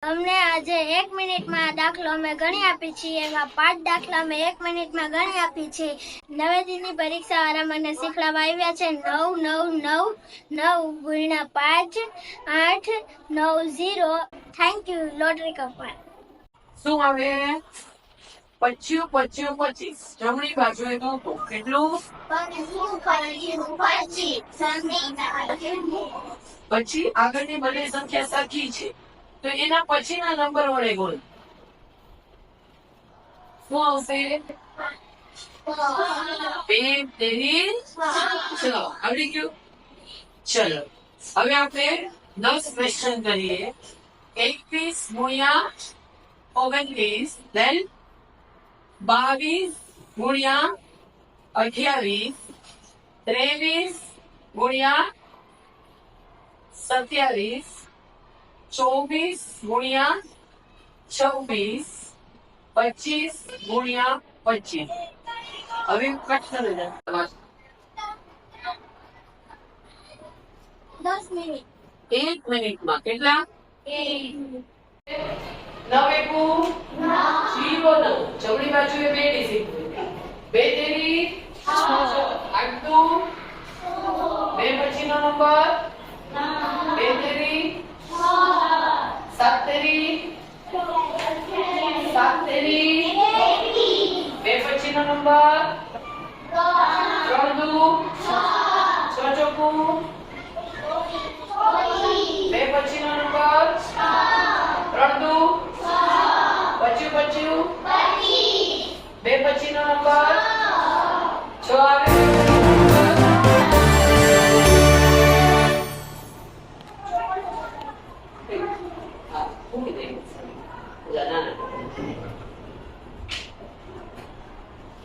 અમને આજે 1 મિનિટમાં દાખલો અમે ગણી આપી છીએ. એમાં 5 દાખલા અમે 1 મિનિટમાં ગણી આપી છે. નવેદીની પરીક્ષા વાળા મને શીખવાડવા આવ્યા છે. 9 ગુણ્યા 5 8 9 0. થેન્ક યુ લોટરી કપાલ. શું આવે? 25 25 25 જમણી બાજુએ મૂકો. કેટલું? પછી આગળની બંને સંખ્યા સરખી છે તો એના પછીના નંબર વડે ગુણ. શું આવશે? 2 તેરી 6. આવડી ગયું? ચલો હવે આપણે 10 ક્વેશ્ચન કરીએ. 21 ગુણ્યા 29 then 22 ગુણ્યા 28 23 ગુણ્યા 27 24 ગુણ્યા 26 25 ગુણ્યા 25. હવે કટ કરી દે. 10 મિનિટ 1 મિનિટમાં કેટલા? 1 9 એકુ 0 9 જમણી બાજુએ 2 ડિજિટ. 2 તેરી 6 8 દુ 2 પછીનો નંબર 2 તેરી 7 તેરી 7 તેરી 2 પછીનો નંબર 3 દુ 6 ચોકુ 2 પછીનો નંબર 3 દુ 25 2 પછીનો નંબર 6 આવે.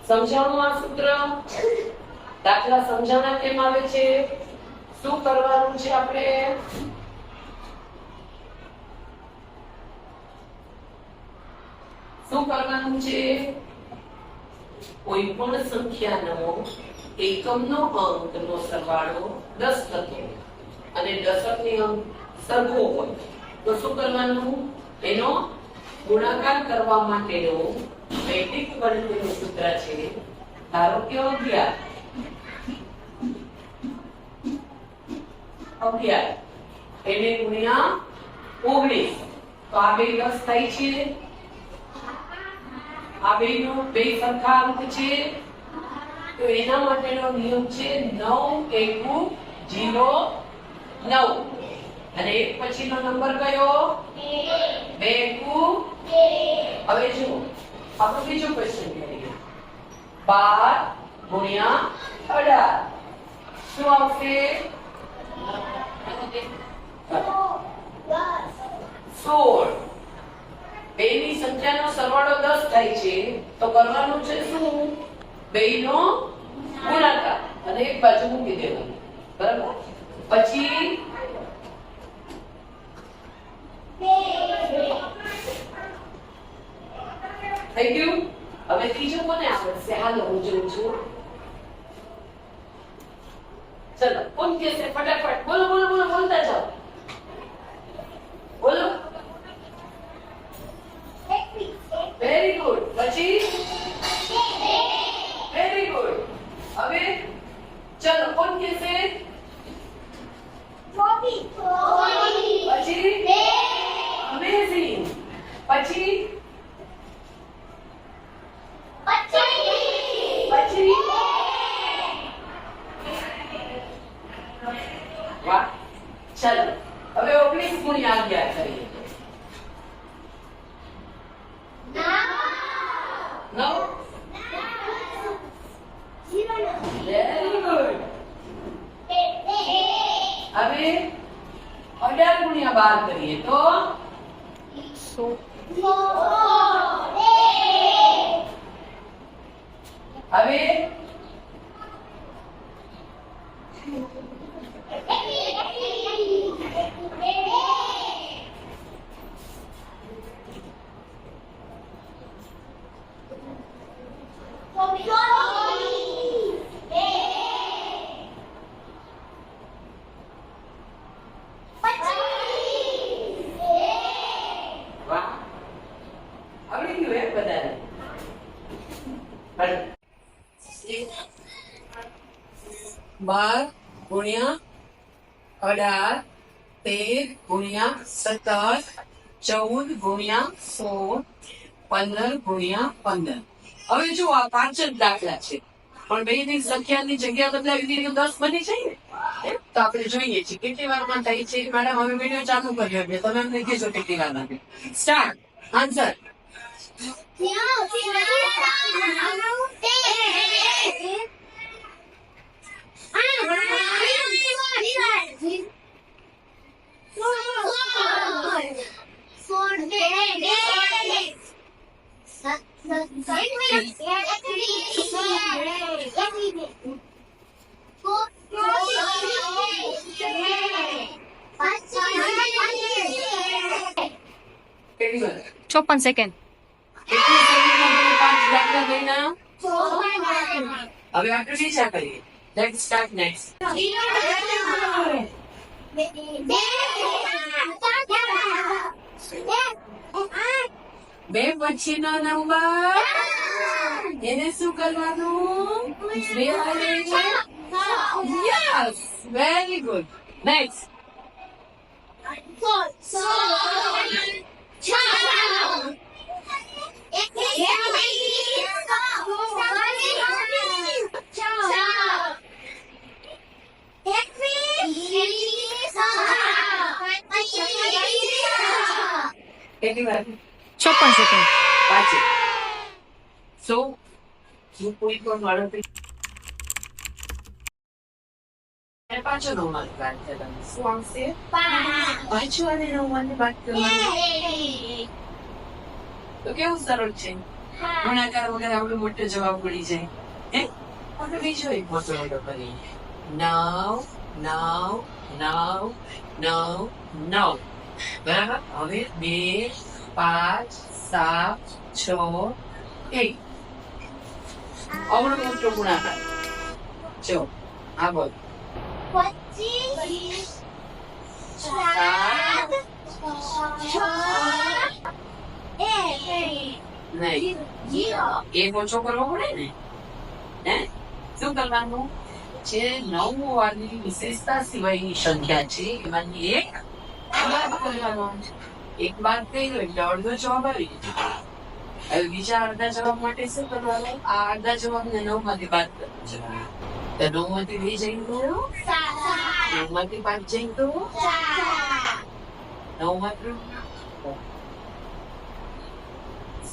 સમજાણું આ સૂત્ર. દાખલા સમજાણા કેમ આવે છે? શું કરવાનું છે આપણે? શું કરવાનું છે? કોઈ પણ સંખ્યાનો એકમનો અંકનો સરવાળો 10 થતો અને દશકની અંક સરખો હોય તો શું કરવાનું? એનો ગુણાકાર કરવા માટેનો વૈદિક ગણતરીનું સૂત્ર છે. ધારો કે 11 એને ગુણ્યા 19 તો આ બે 10 થાય છે. આ બેનો બે સરખા અંક છે તો એના માટેનો નિયમ છે 9 એકુ 0 9 અને એક પછીનો નંબર કયો? 2 એકુ 2. હવે જુઓ આપણો બીજો ક્વેશ્ચન કરીએ. 12 ગુણ્યા 18 શું આવશે? 16. બેની સંખ્યાનો સરવાળો 10 થાય છે તો કરવાનું છે શું? બેનો ગુણાકાર અને એક બાજુ મૂકી દેવાનું. બરાબર? પછી થઈ ગયું. હવે ત્રીજું કોને આવડશે? હાલો હું જોઉં છું. ચલો કોણ કહેશે? ફટાફટ બોલો બોલો બોલો બોલતા જાઓ. બોલો. Very good. પછી વેરી ગુડ. હવે ચલો કોણ કહેશે? પછી અમેઝિંગ. પછી વાહ. ચલો હવે 19 ગુણ્યા 11 કરીએ. 9 વેરી ગુડ. હવે 18 ગુણ્યા 12 કરીએ તો 100. હવે 12 ગુણ્યા 18 13 ગુણ્યા 17 14 ગુણ્યા 16 15 ગુણ્યા 15. હવે જો આ 5 જ દાખલા છે પણ બે ની સંખ્યાની જગ્યા બદલાવી દીધી તો 10 બની જાય ને. તો આપણે જોઈએ છીએ કેટલી વારમાં થાય છે. મેડમ હવે વિડીયો ચાલુ કર્યો એટલે તમે અમને કહેજો કેટલી વાર લાગે. સ્ટાર્ટ. આન્સર. કેટલી વાર? 54 સેકન્ડ. કેટલી સેકન્ડમાં તમે 5 દાખલા ગણ્યા? હવે આપણે બીજા કરીએ. Let's start next. બે પછીનો નંબર એને શું કરવાનું? બે વાળે. Yes, very good. નેક્સ્ટ. કેટલી વાર? 54 સેકન્ડ. પાછી. સો હું કોઈ પણ વાળો પાછો નવમાની વાત છે. તમે શું આવશે? પાછું અને નવમાની વાત કરવાની. તો કેવું સરળ છે. ગુણાકાર વગર આપણે મોટો જવાબ મળી જાય. આપણે બીજો એક મોટો મોટો કરીએ. 9 9 9 9 9. બરાબર. હવે 2 5 7 6 1. આવડો મોટો ગુણાકાર. જો આ બોલ. 25 નહીં, એક ઓછો કરવો પડે ને. શું કરવાનું? જે 9 વાળી વિશેષતા સિવાયની સંખ્યા છે એમાંથી એક બાદ કરવાનો. એક બાદ કર્યો એટલે અડધો જવાબ આવી ગયો. હવે બીજા અડધા જવાબ માટે શું કરવાનું? આ અડધા જવાબ ને 9 માંથી બાદ કરવાનો. તો 9 માંથી 2 જઈ તો 9 માંથી 5 જઈ તો 9 માંથી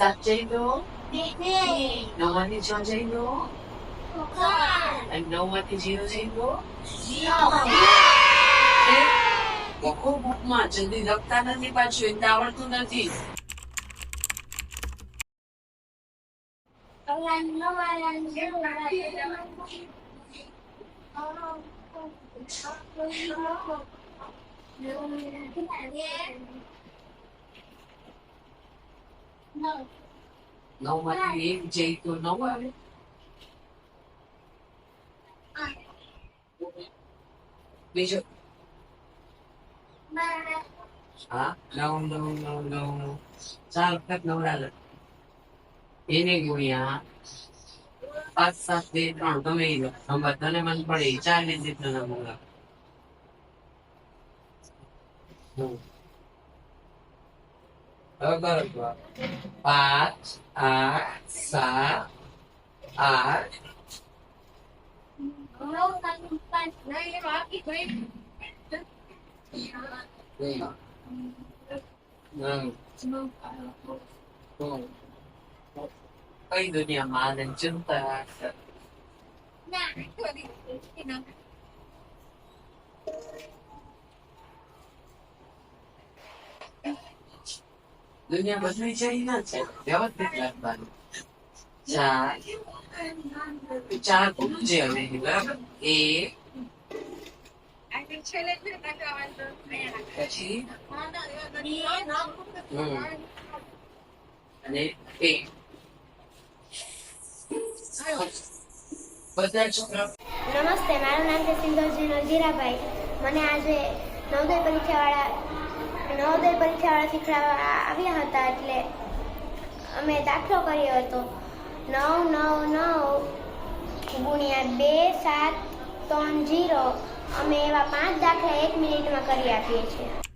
7 જઈ તો 9 માંથી 6 જઈ તો અને 9 માંથી 0 જઈ તો લખો બુકમાં. જલ્દી લખતા નથી પાછું, એટલે આવડતું નથી. નવ માંથી 1 જઈ તો 9 આવે. બીજો હા 9 9 9 9 4 વખત 9 આવે. એને ગુણ્યા 5 7 2 3 ગમે એ નંબર તને મન પડે 4 ડિજિટ નો નંબર. બરાબર. 5 8 7 8 કઈ દુનિયામાં આનંદ ચિંતા દુનિયા બદલી જાય ના છે. વ્યવસ્થિત લખવાનું. 4 પૂછે હવે. બરાબર. 1 પછી અને 1 બધા છોકરા. નમસ્તે, મારું નામ છે સિંધોજી નલજીરાભાઈ. મને આજે નવોદય પરીક્ષાવાળા શીખવાડવા આવ્યા હતા, એટલે અમે દાખલો કર્યો હતો. 9 9 9 ગુણ્યા 2 7 3 0 અમે એવા 5 દાખલા 1 મિનિટમાં કરી આપીએ છીએ.